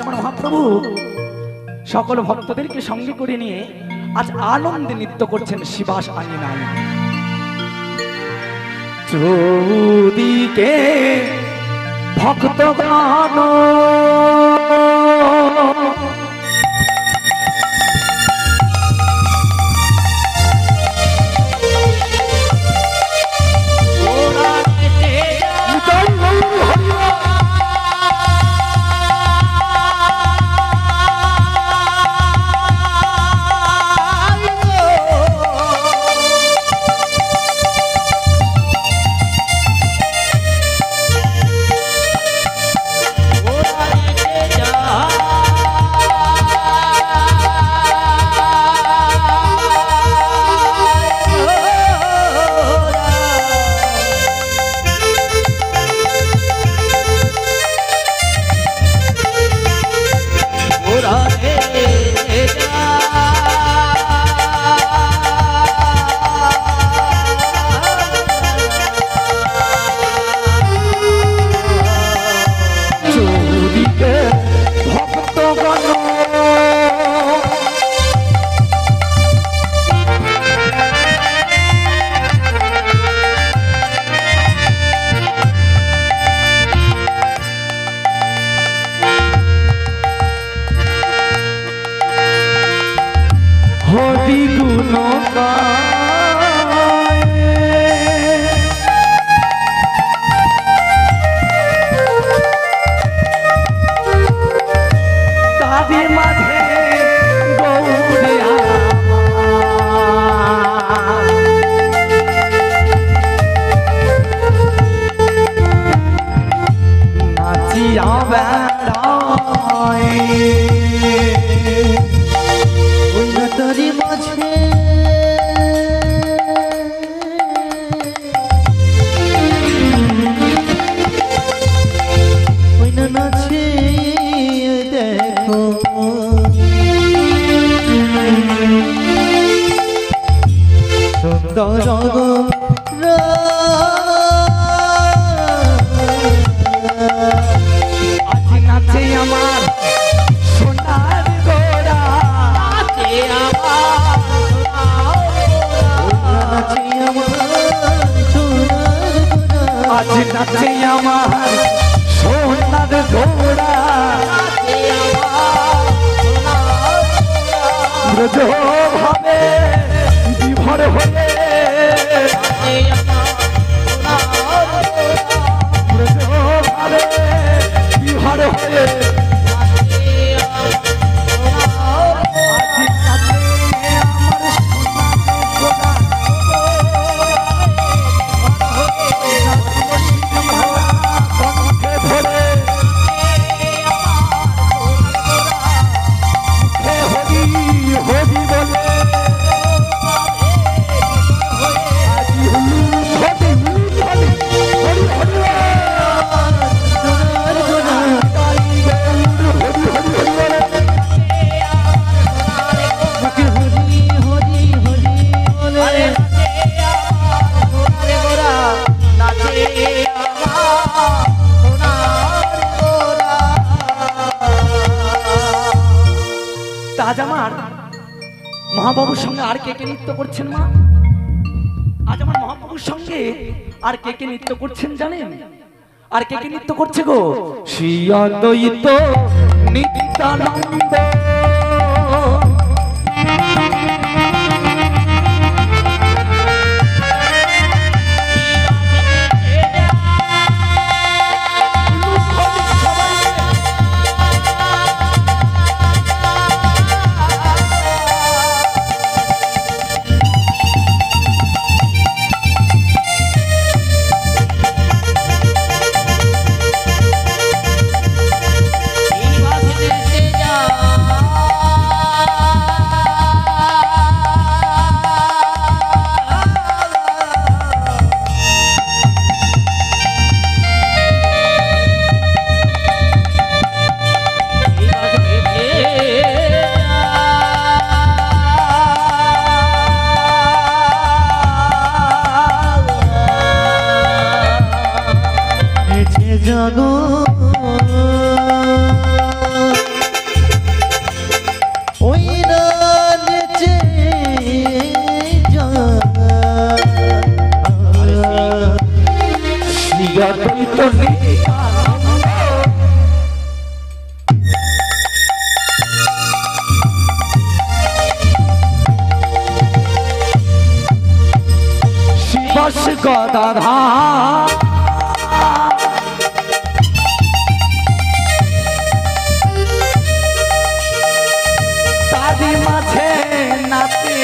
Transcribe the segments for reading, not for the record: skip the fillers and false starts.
আমার মহাপ্রভু সকল ভক্তদেরকে সঙ্গে করে নিয়ে আজ আনন্দে নৃত্য করছেন শিবাস আঙিনায়। চৌদিকে ভক্তগণ মহাপ্রভুর সঙ্গে আর কে কে নৃত্য করছেন মা? আজ আমার মহাপ্রভুর সঙ্গে আর কে কে নৃত্য করছেন জানেন? আর কে কে নৃত্য করছে গো? শ্রী অদ্বৈত নিত্যানন্দ অদ্বৈত নিত্যানন্দ। শিবাস গদাধর তারি মাঝে নাতি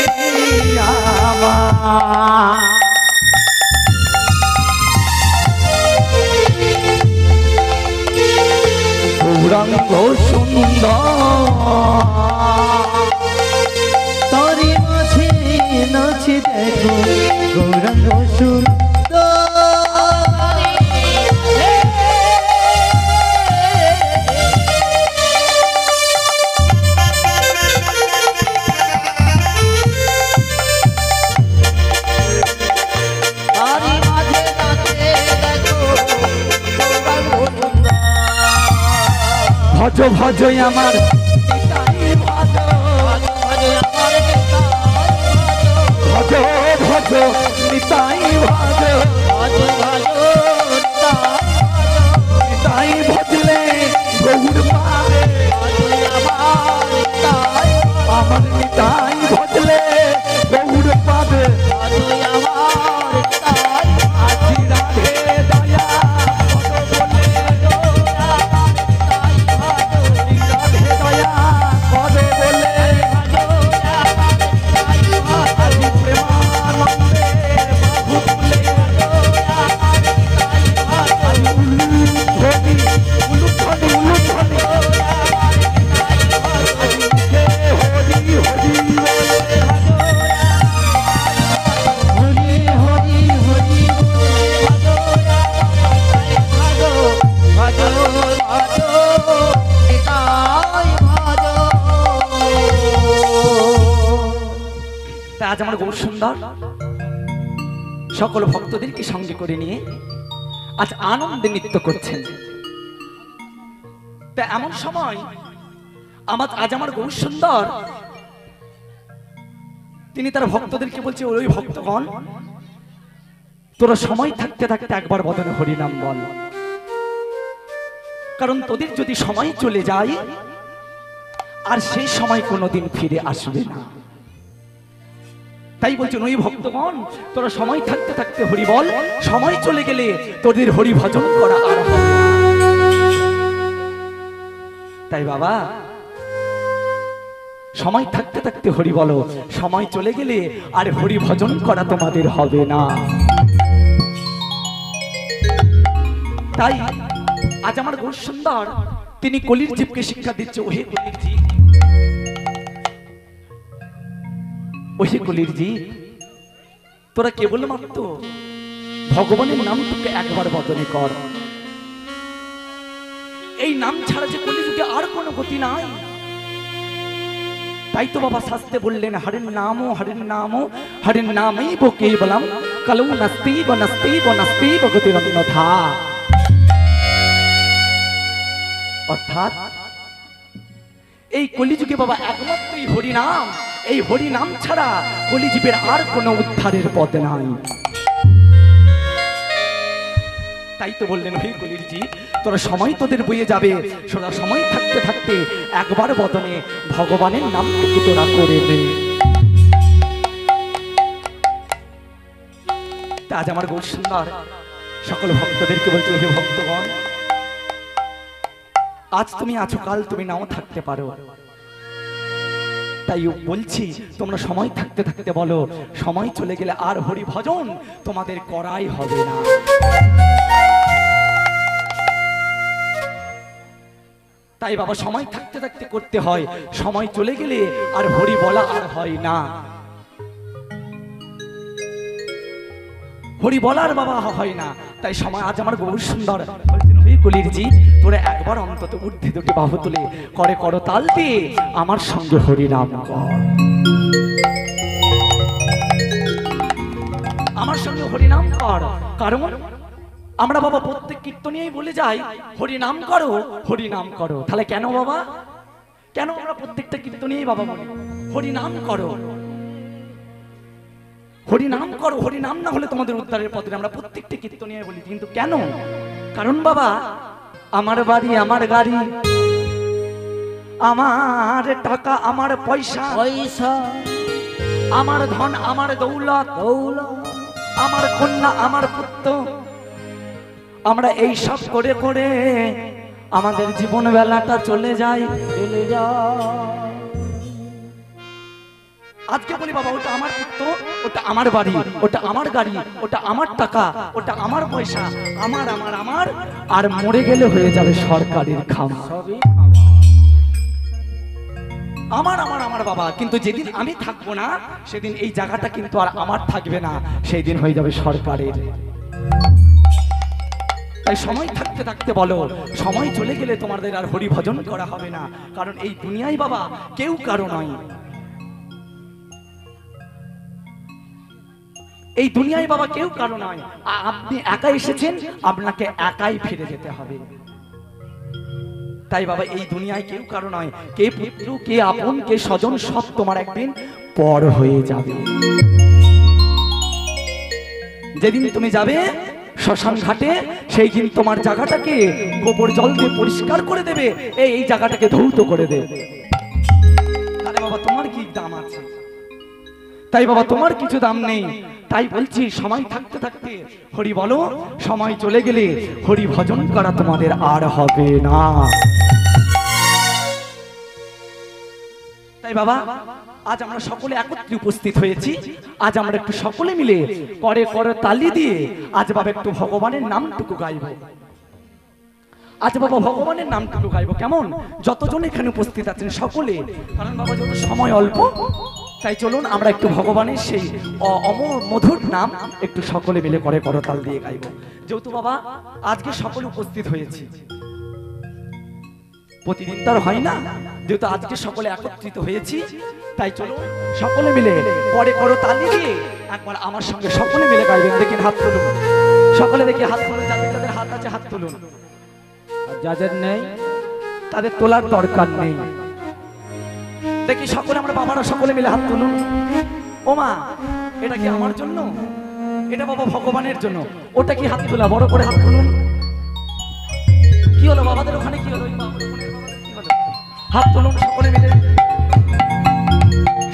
আমার গৌরাঙ্গ সুন্দর তারি মাঝে নাচে দেখো গৌরাঙ্গ সুন্দর। তারি মাঝে নাচে দেখো গৌরাঙ্গ সুন্দর। ভজ ভজ আমার নিতাই ভজ ভজ ভজ নিতাই ভজ নিতাই ভজলে গৌর পাবে আমার নিতাই ভজলে গৌর পাবে আজি রাধে দয়া রাধে দয়া করে বলে আজি প্রেমানন্দে বাহুলে ধনি উলুধ্বনি উলুধ্বনি আজি মুখে হরি হরি বলে হরি হরি হরি ভজ ভজ নিতাই ভজ। তা আজ আমার গৌর সুন্দর সকল ভক্তদেরকে সঙ্গে করে নিয়ে আজ আনন্দে নৃত্য করছেন। তা এমন সময় আজ আমার গৌর সুন্দর তিনি তার ভক্তদেরকে বলছে, ওই ভক্তগণ তোরা সময় থাকতে থাকতে একবার বদনে হরিনাম বল, কারণ তোদের যদি সময় চলে যায় আর সেই সময় কোনোদিন ফিরে আসবে না। তাই বলছেন ওই ভক্তগণ তোরা সময় থাকতে থাকতে হরি বল, সময় চলে গেলে তোদের হরি ভজন করা আর হবে না। তাই বাবা সময় থাকতে থাকতে হরি বলো, সময় চলে গেলে আর হরি ভজন করা তোমাদের হবে না। তাই আজ আমার গৌর সুন্দর তিনি কলির জীবকে শিক্ষা দিচ্ছে, ওহে কলির জীব, ওহে কলির জীব, তোরা কেবলমাত্র ভগবানের নামটুকু একবার বদনে কর। এই নাম ছাড়া যে কলিযুগে আর কোনো গতি নাই। তাই তো বাবা শাস্তে বললেন, হরির নামও হরির নামেই বকে বলাম কালো নাস্তি বনস্তি বনস্তি বগতি রত্নথা। অর্থাৎ এই কলিযুগে বাবা একমাত্র এই হরিনাম, এই হরিনাম ছাড়া কলিজীবের আর কোনো উদ্ধারের পথ নাই। তাই তো বললেন, হে কলির জীব, তোরা সময় তোদের বইয়ে যাবে, সোনা সময় থাকতে থাকতে একবার বদনে ভগবানের নামটুকু তোরা করে দে। আজ আমার গৌর সুন্দর সকল ভক্তদেরকে বলছে, হে ভক্তগণ, আজ তুমি আছো, কাল তুমি নাও থাকতে পারো। তাই বলছি তোমরা সময় থাকতে থাকতে বলো, সময় চলে গেলে আর হরি ভজন তোমাদের করাই হবে না। তাই বাবা সময় থাকতে থাকতে করতে হয়, সময় চলে গেলে আর হরি বলা আর হয় না। হরি বলার বাবা হয় না। তাই সময় আজ আমার গৌর সুন্দর কলির জি, তোরা একবার অন্তত ঊর্ধ্বে দুটি বাহু তুলে করে করতাল দিয়ে আমার সঙ্গে হরিনাম কর, আমার সঙ্গে হরিনাম কর। কারণ আমরা বাবা প্রত্যেক কীর্তনেই বলে যাই হরিনাম করো, হরিনাম করো। তাহলে কেন বাবা, কেন আমরা প্রত্যেকটা কীর্তনেই বাবা বলি হরিনাম করো? হরি নাম করো, হরি নাম না হলে তোমাদের উদ্ধারের পথে, আমরা প্রত্যেকটি কীর্তনিয়ায় বলি। কিন্তু কেন? কারণ বাবা, আমার বাড়ি, আমার গাড়ি, আমার টাকা, আমার পয়সা, পয়সা, আমার ধন, আমার দৌলত, আমার কন্যা, আমার পুত্র, আমরা এই সব করে করে আমাদের জীবন বেলাটা চলে যায়। আজকে বলি বাবা, ওটা আমার পুত্র, ওটা আমার বাড়ি, ওটা আমার গাড়ি, ওটা আমার টাকা, ওটা আমার পয়সা, আমার আমার আমার, আর মরে গেলে হয়ে যাবে সরকারের খামা। আমার আমার আমার বাবা, কিন্তু যেদিন আমি থাকবো না সেদিন এই জায়গাটা কিন্তু আর আমার থাকবে না, সেই দিন হয়ে যাবে সরকারের। তাই সময় থাকতে থাকতে বলো, সময় চলে গেলে তোমাদের আর হরি ভজন করা হবে না। কারণ এই দুনিয়ায় বাবা কেউ কারো নয়, এই দুনিয়ায় বাবা কেউ কারো নয়। আপনি একা এসেছেন, আপনাকে একাই ফিরে যেতে হবে। তাই বাবা এই দুনিয়ায় কেউ কারো নয়, কে পুত্র, কে আপন, কে স্বজন, সব তোমার একদিন পর হয়ে যাবে। যেদিন তুমি যাবে শ্মশান ঘাটে, সেই দিন তোমার জায়গাটাকে গোবর জল দিয়ে পরিষ্কার করে দেবে, এই জায়গাটাকে ধৌত করে দেবে। তাহলে বাবা তোমার কি দাম আছে? তাই বাবা তোমার কিছু দাম নেই। তাই বলছি সময় থাকতে থাকতে হরি বলো, সময় চলে গেলে হরি ভজন করা তোমাদের আর হবে না। তাই বাবা আজ আমরা সকলে একত্রে উপস্থিত হয়েছি, আজ আমরা একটু সকলে মিলে করে করে তালি দিয়ে আজ বাবা একটু ভগবানের নামটুকু গাইব। আজ বাবা ভগবানের নামটুকু গাইব। কেমন? যতজন এখানে উপস্থিত আছেন সকলে, কারণ বাবা যত সময় অল্প, তাই চলুন আমরা একটু ভগবানের সেই অমর মধুর নাম একটু সকলে মিলে করে করতাল দিয়ে গাইব। যেহেতু বাবা আজকে সকলে উপস্থিত হয়েছি, প্রতিদিন তার হয় না, যেহেতু আজকে সকলে একত্রিত হয়েছি, তাই চলুন সকলে মিলে করে করতালি দিয়ে একবার আমার সঙ্গে সকলে মিলে গাইবেন। দেখেন হাত তুলুন, সকলে দেখি হাত তুলুন, যাদের যাদের হাত আছে হাত তুলুন, যাদের নেই তাদের তোলার দরকার নেই। দেখি সকলে আমরা বাবারা সকলে মিলে হাত তুলুন। ও মা, এটা কি আমার জন্য? এটা বাবা ভগবানের জন্য। ওটা কি হাত তোলা? বড় করে হাত তুলুন। কি হলো বাবাদের ওখানে? কি হলো? হাত তুলুন সকলে মিলে,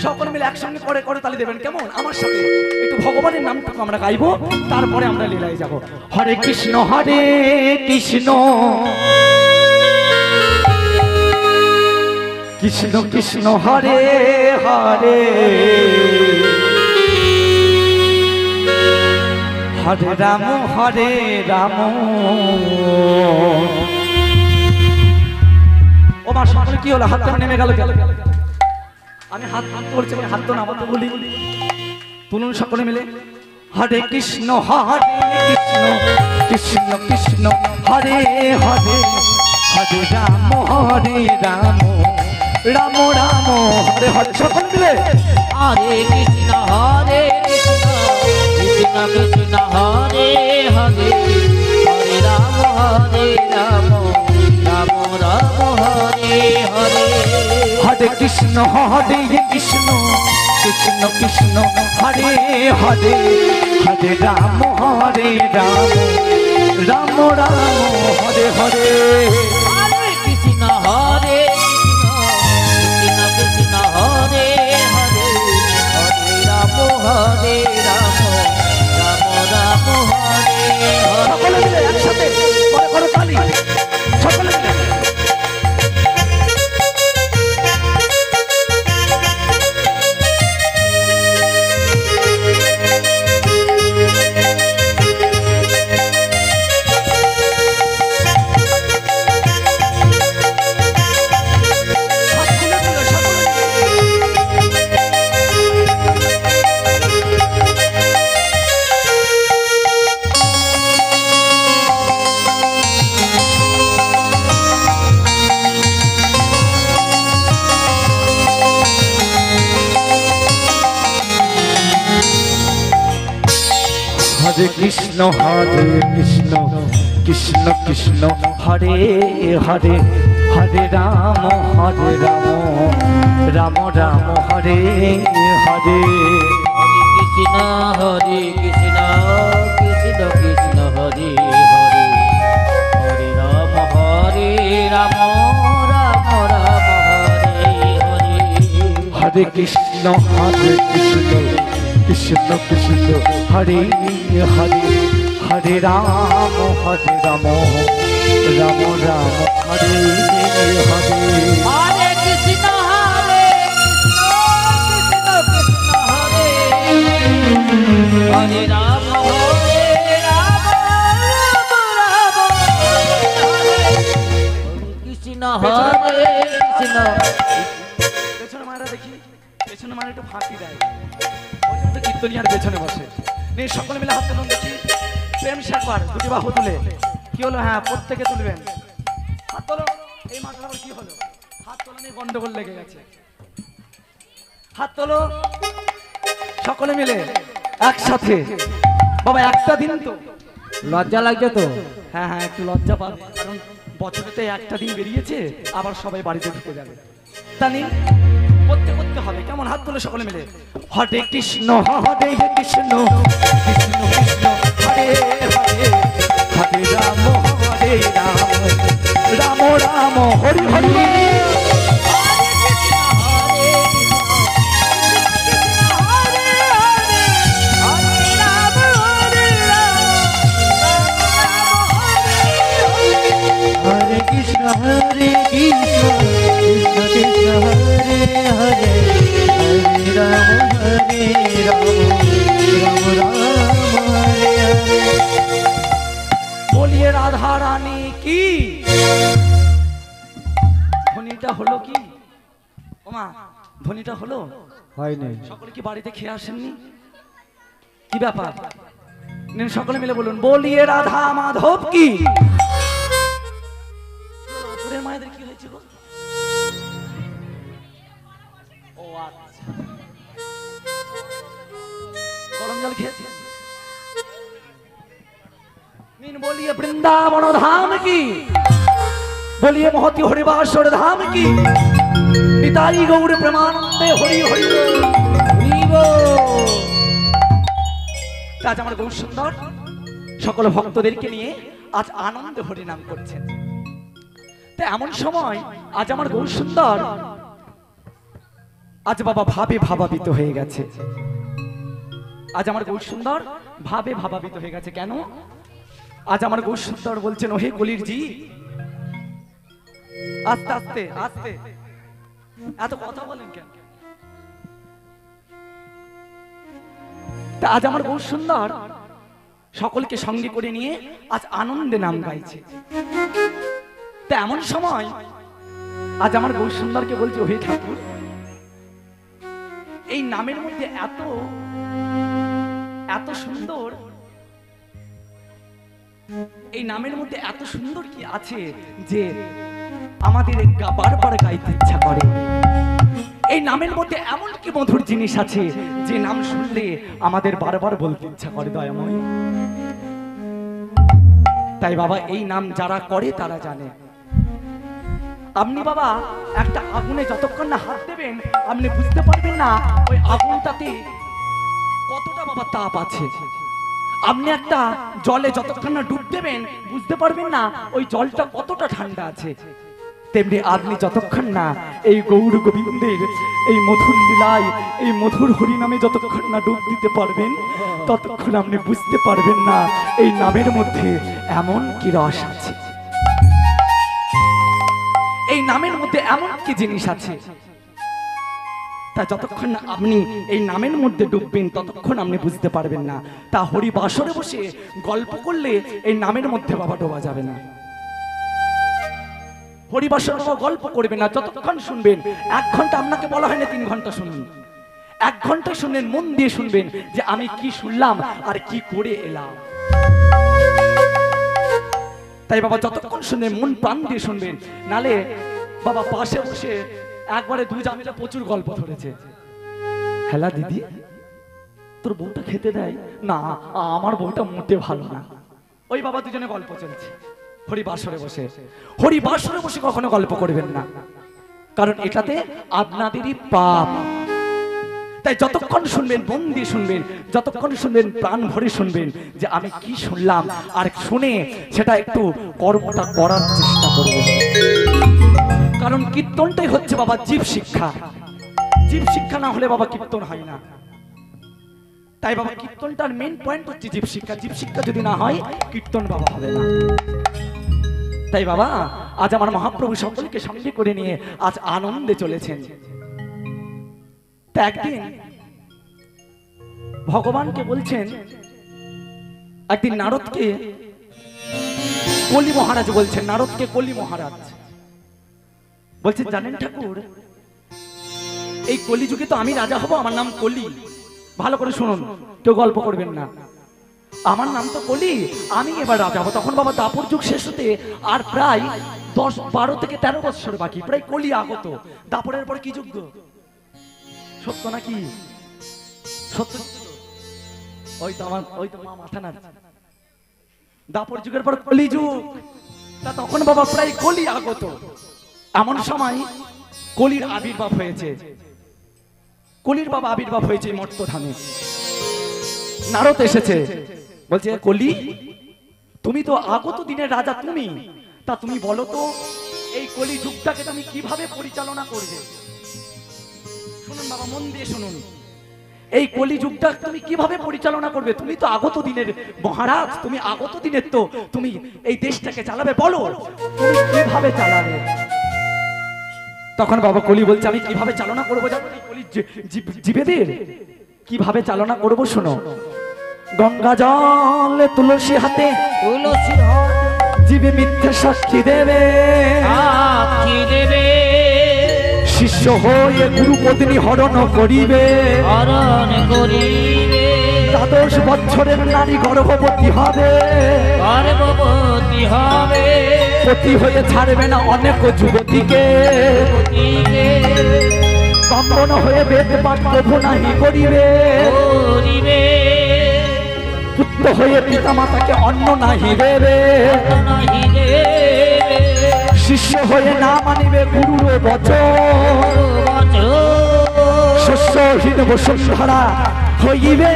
সকলে মিলে একসঙ্গে করে করে তালি দেবেন। কেমন? আমার সাথে একটু ভগবানের নামটুকু আমরা গাইবো, তারপরে আমরা লীলায় যাব। হরে কৃষ্ণ হরে কৃষ্ণ কৃষ্ণ কৃষ্ণ হরে হরে হরে রাম হরে রাম। ও মা সকলে কি হলো? হাতটা নেমে গেল কেন? আমি হাত তুলছি, হাত তো নামাতে বলি। তুলুন সকলে মিলে। হরে কৃষ্ণ কৃষ্ণ কৃষ্ণ কৃষ্ণ হরে হরে হরে রাম রাম রাম রাম হরে হরে। সকল মিলে হরে কৃষ্ণ কৃষ্ণ কৃষ্ণ হরে হরে হরে রাম রাম রাম রাম হরে হরে। হরে কৃষ্ণ কৃষ্ণ কৃষ্ণ কৃষ্ণ হরে হরে হরে রাম রাম রাম রাম হরে হরে। হরে কৃষ্ণ কৃষ্ণ কৃষ্ণ হরে হরে হরে রাম রাম রাম হরে হরে। সকলে মিলে একসাথে করে করে তালি, সকলে মিলে। হরে কৃষ্ণ কৃষ্ণ কৃষ্ণ কৃষ্ণ হরে হরে হরে রাম রাম রাম রাম হরে হরে। হরে কৃষ্ণ হরে কৃষ্ণ কৃষ্ণ কৃষ্ণ হরে হরে হরে রাম রাম রাম হরে হরে হরে কৃষ্ণ কৃষ্ণ কৃষ্ণ হরে হরে হরে রাম রাম রাম হরে হরে হরে কৃষ্ণ কৃষ্ণ কৃষ্ণ হরে হরে রাম রাম কৃষ্ণ হরে কৃষ্ণ পেছনে মারা দেখি, পেছনে মারা একটু ফাঁকি দেয়, ওই জন্য তো কীর্তনিয়ার পেছনে বসে। নিয়ে সকলে মিলে হাত তুলুন দেখি, প্রেম শেখবার দুটি বাহু তুলে। কি হলো? হ্যাঁ, প্রত্যেকে তুলবেন। হাত তোলো। এই মাথার আবার কি হলো? হাত তোলা নিয়ে গন্ডগোল লেগে গেছে। হাত তোলো সকলে মিলে একসাথে। বাবা একটা দিন তো, লজ্জা লাগছে তো? হ্যাঁ হ্যাঁ, একটু লজ্জা পাবে, কারণ বছরেতে একটা দিন বেরিয়েছে, আবার সবাই বাড়িতে ঢুকে যাবে। তা নিন, করতে করতে হবে। কেমন? হাত তুলে সকলে মিলে। হরে কৃষ্ণ হরে কৃষ্ণ কৃষ্ণ কৃষ্ণ হরে হরে হরে রাম রাম রাম হরি হরি। হরে কৃষ্ণ কৃষ্ণ কৃষ্ণ হরে হরে হরে রাম রাম রাম হরে হরে। বলিয়ে রাধা রানী কি? ধ্বনিটা হলো কি? ওমা, ধ্বনিটা হলো? হয় নাই। সকলে কি বাড়িতে খেয়ে আসেননি? কি ব্যাপার? নিন সকলে মিলে বলুন, বলিয়ে রাধা মাধব কি? ওপরের মায়েদের কি হয়েছে গো? ও আচ্ছা, গরম জল খেয়েছে। নিন বলিয়ে বৃন্দাবন ধাম কি? বলিয়ে মহতি হরিবাসর ধাম কি? নিতাই গৌর প্রেমানন্দে হরি হরি আজ আমার গৌর সুন্দর সকল ভক্তদেরকে নিয়ে আজ আনন্দে হরিনাম করছেন। তা এমন সময় আজ আমার গৌর সুন্দর আজ বাবা ভাবে ভাবাবিত হয়ে গেছে। আজ আমার গৌর সুন্দর ভাবে ভাবাবিত হয়ে গেছে। কেন? আজ আমার গৌর সুন্দর বলছেন, ওহে কলির জি, আস্তে আস্তে আস্তে এত কথা বলেন কেন? তা আজ আমার গৌর সুন্দর সকলকে সঙ্গে করে নিয়ে আজ আনন্দে নাম গাইছে। তা এমন সময় আজ আমার গৌর সুন্দরকে বলছে, ওহে ঠাকুর, এই নামের মধ্যে এত এত সুন্দর, এই নামের মধ্যে এত সুন্দর কি আছে যে আমাদের বারবার গাইতে ইচ্ছা করে? এই নামের মধ্যে এমন কি মধুর জিনিস আছে যে নাম শুনলে আমাদের বারবার বলতে ইচ্ছা করে দয়াময়? তাই বাবা, এই নাম যারা করে তারা জানে। আপনি বাবা একটা আগুনে যতক্ষণ না হাত দেবেন, আপনি বুঝতে পারবেন না ওই আগুনটাতে কতটা বাবা তাপ আছে। আপনি একটা জলে যতক্ষণ না ডুব দেবেন, বুঝতে পারবেন না ওই জলটা কতটা ঠান্ডা আছে। তেমনি আপনি যতক্ষণ না এই গৌর গোবিন্দের এই মধুর লীলায়, এই মধুর হরিনামে যতক্ষণ না ডুব দিতে পারবেন, ততক্ষণ আপনি বুঝতে পারবেন না এই নামের মধ্যে এমন কি রস আছে, এই নামের মধ্যে এমন কি জিনিস আছে। তা যতক্ষণ না আপনি এই নামের মধ্যে ডুববেন, ততক্ষণ আপনি বুঝতে পারবেন না। তা হরি বাসরে বসে গল্প করলে এই নামের মধ্যে বাবা ডোবা যাবে না। হরিবাসর বাবা গল্প করবে না, যতক্ষণ শুনবেন। 1 ঘন্টা আপনাকে বলা হয় না 3 ঘন্টা শুনুন। 1 ঘন্টা শুনবেন, মন দিয়ে শুনবেন যে আমি কি শুনলাম আর কি করে এলাম। তাই বাবা যতক্ষণ শুনবেন মন প্রাণ দিয়ে শুনবেন। নালে বাবা পাশে বসে একবারে 2 জামিলা প্রচুর গল্প ধরেছে। হ্যালা দিদি, তোর বউটা খেতে দেয় না, আমার বউটা মোটে ভালো না। ওই বাবা দুজনে গল্প চলছে হরিবাসরে বসে। হরিবাসরে বসে কখনো গল্প করবেন না, কারণ এটাতে আপনাদেরই পাপ। তাই যতক্ষণ শুনবেন মন দিয়ে শুনবেন, যতক্ষণ শুনবেন প্রাণ ভরে শুনবেন যে আমি কি শুনলাম, আর শুনে সেটা একটু কর্মটা করার চেষ্টা করবেন। কারণ কীর্তনটাই হচ্ছে বাবা জীব শিক্ষা। জীব শিক্ষা না হলে বাবা কীর্তন হয় না। তাই বাবা কীর্তনটার মেইন পয়েন্ট হচ্ছে জীব শিক্ষা। জীব শিক্ষা যদি না হয় কীর্তন বাবা হবে না। তাই বাবা আজ আমার মহাপ্রভু সকলকে সঙ্গে করে নিয়ে আজ আনন্দে চলেছেন। তা একদিন ভগবানকে বলছেন, একদিন নারদকে কলি মহারাজ বলছেন, নারদকে কলি মহারাজ বলছেন, জানেন ঠাকুর, এই কলিযুগে তো আমি রাজা হব, আমার নাম কলি। ভালো করে শুনুন, কেউ গল্প করবেন না। আমার নাম তো কলি, আমি এবার রাজা হব। তখন বাবা দাপর যুগ শেষ হতে আর প্রায় 12 থেকে 13 বছর বাকি, প্রায় কলি আগত। দাপরের পর কি যুগ? সত্য নাকি? সত্য। ওই তো মা মাথা নাড়ছে। দাপর যুগের পর কলি যুগ। তা তখন বাবা প্রায় কলি আগত। এমন সময় কলির আবির্ভাব হয়েছে। কলির বাবা আবির্ভাব হয়েছে মর্তধামে। নারদ এসেছে, বলছে, কলি তুমি তো আগত দিনের রাজা, তুমি তা তুমি বলো তো এই কলি যুগটাকে তুমি কিভাবে পরিচালনা করবে? শুনুন বাবা, মন দিয়ে শুনুন, এই কলি যুগটা তুমি কিভাবে পরিচালনা করবে? তুমি তো আগত দিনের মহারাজ, তুমি আগত দিনের তো তুমি এই দেশটাকে চালাবে, বলো তুমি কিভাবে চালাবে? তখন বাবা কলি বলছে, আমি কিভাবে চালনা করবো জানো? কলি জীবেদের কিভাবে চালনা করব শোনো। গঙ্গা জল তুলসী হাতে, তুলসী হাতে জীবে মিথ্যে সাক্ষী দেবে, সাক্ষী দেবে, শিষ্য হয়ে গুরু পত্নী হরণ করিবে, হরণ করিবে, 12 বছরের নারী গর্ভবতী হবে, গর্ভবতী হবে, পতি হয়ে ছাড়বে না অনেক যুবতীকে, পতিকে ব্রাহ্মণ হয়ে বেদ পাঠ প্রভু নাহি করিবে, করিবে, পুত্র হয়ে পিতা মাতাকে অন্ন নাহি দেবে, নাহি দেবে, শিষ্য হয়ে না মানিবে গুরুর বচন, বচন শস্যহীন বসুন্ধরা হইবে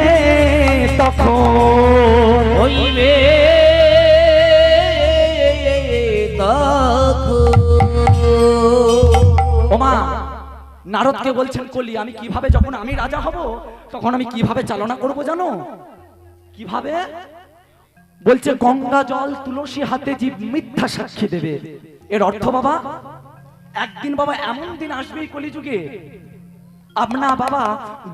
তখন, হইবে তখন। ওমা নারদকে বলছেন, কলি আমি কিভাবে, যখন আমি রাজা হব তখন আমি কিভাবে চালনা করব জানো? কিভাবে? বলছে, গঙ্গা জল তুলসী হাতে জীব মিথ্যা সাক্ষী দেবে। এর অর্থ বাবা, একদিন বাবা এমন দিন আসবে এই কলিযুগে, আপনা বাবা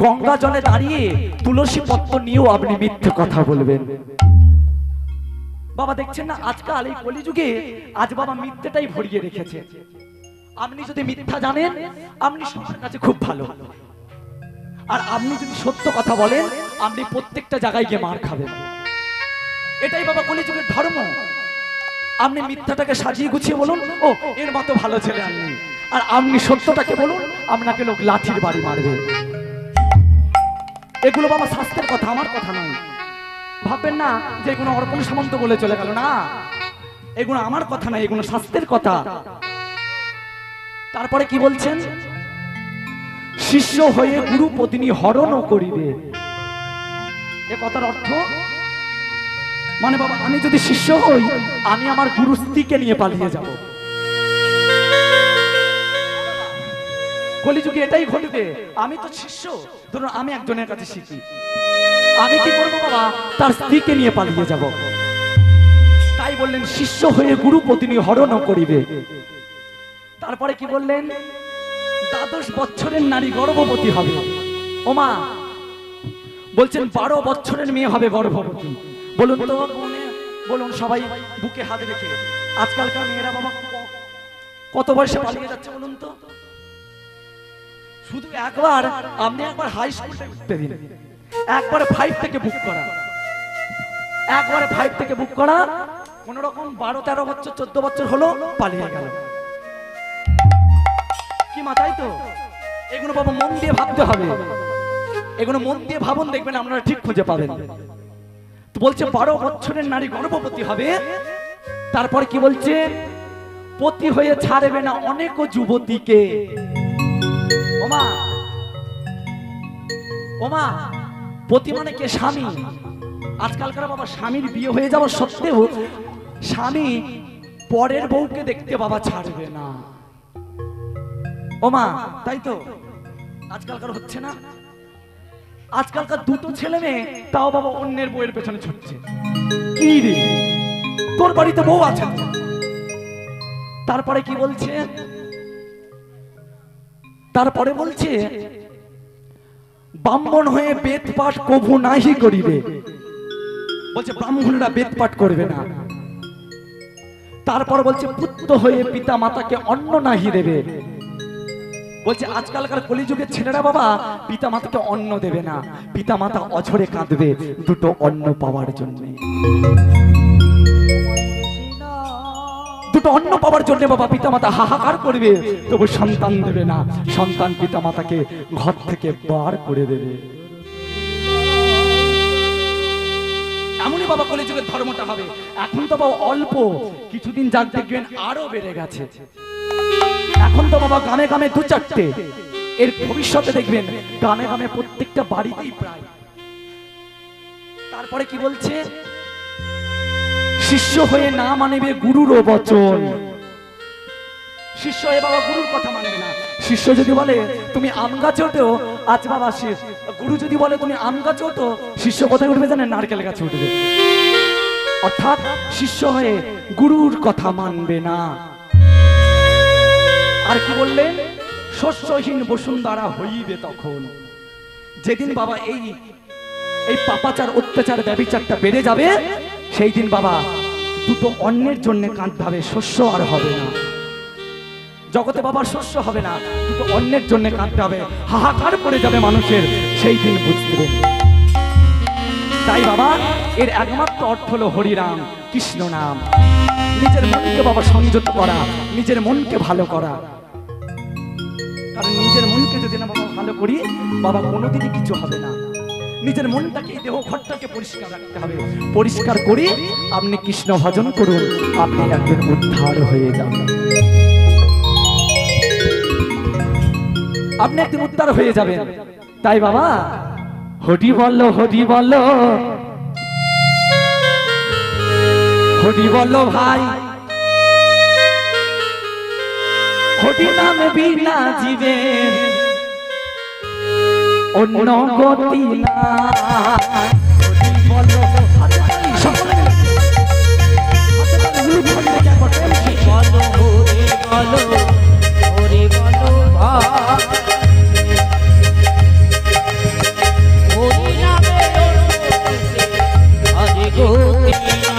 গঙ্গা জলে দাঁড়িয়ে তুলসী পত্র নিয়েও আপনি মিথ্যে কথা বলবেন। বাবা দেখছেন না আজকাল এই কলিযুগে আজ বাবা মিথ্যেটাই ভরিয়ে রেখেছে। আপনি যদি মিথ্যা জানেন আপনি সবার কাছে খুব ভালো, আর আপনি যদি সত্য কথা বলেন আপনি প্রত্যেকটা জায়গায় গিয়ে মার খাবেন। এটাই বাবা কলিযুগের ধর্ম। আপনি মিথ্যাটাকে সাজিয়ে গুছিয়ে বলুন, ও এর মতো ভালো ছেলে আপনি, আর আপনি সত্যটাকে বলুন, আপনাকে লোক লাঠির বাড়ি মারবে। এগুলো বাবা শাস্ত্রের কথা, আমার কথা নয়। ভাববেন না যে এগুলো অর্পণ সামন্ত বলে চলে গেল, না, এগুলো আমার কথা নয়, এগুলো শাস্ত্রের কথা। তারপরে কি বলছেন? শিষ্য হয়ে গুরু পত্নী হরণ করিবে। এ কথার অর্থ মানে বাবা আমি যদি শিষ্য হই আমি আমার গুরু স্ত্রীকে নিয়ে পালিয়ে যাব। কলিযুগে এটাই ঘটবে। আমি তো শিষ্য, ধরুন আমি একজনের কাছে শিখি, আমি কি করবো বাবা? তার স্ত্রীকে নিয়ে পালিয়ে যাব। তাই বললেন শিষ্য হয়ে গুরু পত্নী হরণ করিবে। তারপরে কি বললেন? 12 বছরের নারী গর্ভবতী হবে। ওমা বলছেন 12 বছরের মেয়ে হবে গর্ভবতী। বলুন তো, বলুন সবাই বুকে হাত রেখে, আজকালকার মেয়েরা বাবা কত বয়সে পালিয়ে যাচ্ছে বলুন তো? শুধু একবার আপনি একবার হাই স্কুলটা উঠতে দিন, একবারে 5 থেকে বুক করা, একবারে 5 থেকে বুক করা, কোন রকম 12-13 বছর 14 বছর হলো পালিয়ে গেল। কি মাথায় তো? এগুলো বাবা মন দিয়ে ভাবতে হবে, এগুলো মন দিয়ে ভাবুন, দেখবেন আপনারা ঠিক খুঁজে পাবেন। তো বলছে 12 বছরের নারী গর্ভবতী হবে। তারপরে কি বলছে? পতি হয়ে ছাড়বে না অনেক যুবতীকে। ওমা ওমা পতি মানে কে? স্বামী। আজকালকার বাবা স্বামীর বিয়ে হয়ে যাওয়া সত্ত্বেও স্বামী পরের বউকে দেখতে বাবা ছাড়বে না। ওমা তাই তো আজকালকার হচ্ছে না? আজকালকার দুটো ছেলে মেয়ে তাও বাবা অন্যের বউয়ের পেছনে ছুটছে। কি রে তোর বাড়িতে বউ আছে তো? তারপরে কি বলছে? তারপরে বলছে ব্রাহ্মণ হয়ে বেদ পাঠ কভু নাহি করিবে। বলছে ব্রাহ্মণরা বেদ পাঠ করবে না। তারপর বলছে পুত্র হয়ে পিতা মাতাকে অন্ন নাহি দেবে। বলছে আজকালকার কলিযুগের ছেলেরা বাবা পিতা মাতাকে অন্ন দেবে না, পিতা মাতা অঝরে কাঁদবে দুটো অন্ন পাওয়ার জন্য। দুটো অন্ন পাওয়ার জন্য বাবা পিতা মাতা হাহাকার করবে, তবু সন্তান দেবে না। সন্তান পিতা মাতাকে ঘর থেকে বার করে দেবে। এমনই বাবা কলিযুগের ধর্মটা হবে। এখন তো বাবা অল্প, কিছুদিন যাক দেখবেন আরো বেড়ে গেছে। এখন তো বাবা গ্রামে গ্রামে দু চারটে, এর ভবিষ্যতে দেখবেন গ্রামে গ্রামে প্রত্যেকটা বাড়িতেই প্রায়। তারপরে কি বলছে? শিষ্য হয়ে না মানিবে গুরুর বচন। শিষ্য হয়ে বাবা গুরুর কথা মানবে না। শিষ্য যদি বলে তুমি আম গাছে ওঠো, আজ বাবা গুরু যদি বলে তুমি আম গাছে ওঠো, শিষ্য কোথায় উঠবে জানেন? নারকেল গাছে উঠবে। অর্থাৎ শিষ্য হয়ে গুরুর কথা মানবে না। আর কি বললেন? শস্যহীন বসুন্ধরা হইবে তখন। যেদিন বাবা এই পাপাচার অত্যাচার ব্যভিচারটা বেড়ে যাবে, সেই দিন বাবা দুটো অন্যের জন্য কাঁদতে হবে, শস্য আর হবে না জগতে বাবা, শস্য হবে না, দুটো অন্যের জন্য কাঁদতে হবে, হাহাকার পড়ে যাবে মানুষের, সেই দিন বুঝতে। তাই বাবা এর একমাত্র অর্থ হলো হরিনাম, কৃষ্ণ নাম। নিজের মনকে বাবা সংযত করা, নিজের মনকে ভালো করা। কারণ নিজের মনকে যদি না বাবা ভালো করি বাবা কোনোদিনই কিছু হবে না। নিজের মনটাকে, দেহ ঘরটাকে পরিষ্কার রাখতে হবে। পরিষ্কার করি আপনি কৃষ্ণ ভজন করুন, আপনি একদিন উদ্ধার হয়ে যাবেন। আপনি একদিন উদ্ধার হয়ে যাবেন। তাই বাবা হরি বলো, হরি বলো, হরি বলো ভাই, হরি নামে বিনা জীবে অন্য গতি না। হরি বলো, সকলে বলো হরি বলো, হরি বলো ভাই, হরি নামে হরি গতি না।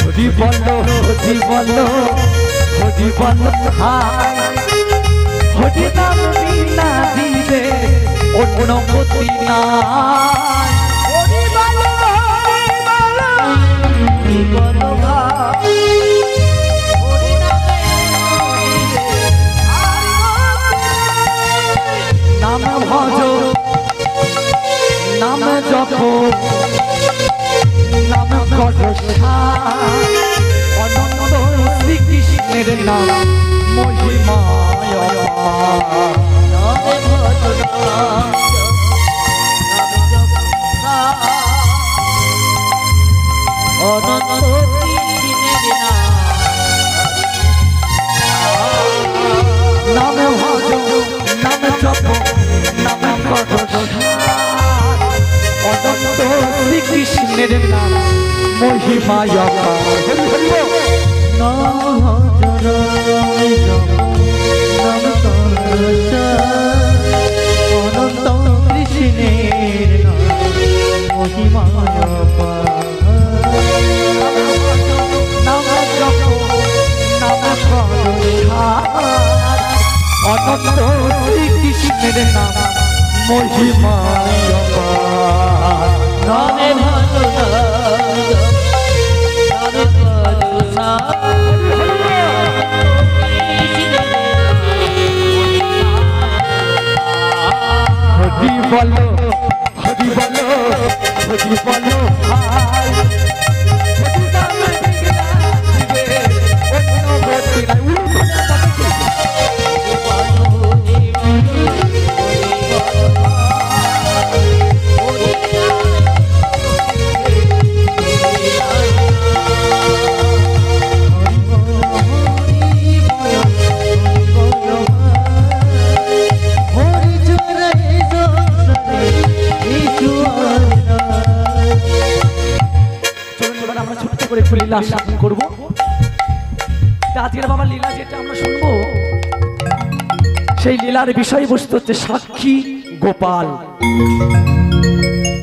হরি বলো, হরি বলো, হরি বলো ভাই, হরি নাম বিনা জীবে অন্য গতি নাই। হরি বলো, হরি বলো, হরি বলো ভাই, হরি নামে নাম ভজ, নাম জপ, নাম কর অনন্ত শ্রীকৃষ্ণের নাম মহিমায়। নামে ভজনা, নামে জপনা, অনন্ত কৃষ্ণের নাম ভজ, নাম জপ, নাম কর অনন্ত শ্রীকৃষ্ণের নাম মহিমায়। অনন্ত কৃষ্ণের মহিমায় নাম জপ, নাম অনন্ত শ্রীকৃষ্ণের নাম মহিমায়। নামে ভজনা, নামে করুণা, হরি বলো, হরি বলো, হরি বলো ভাই, হরি নামে বিনা জীবে অন্য গতি নাই। হরি বলো, হরি বলো, হরি বলো ভাই, লীলা স্থাপন করবো। তা আজকের বাবা লীলা যেটা আমরা শুনবো, সেই লীলার বিষয়বস্তু হচ্ছে সাক্ষী গোপাল।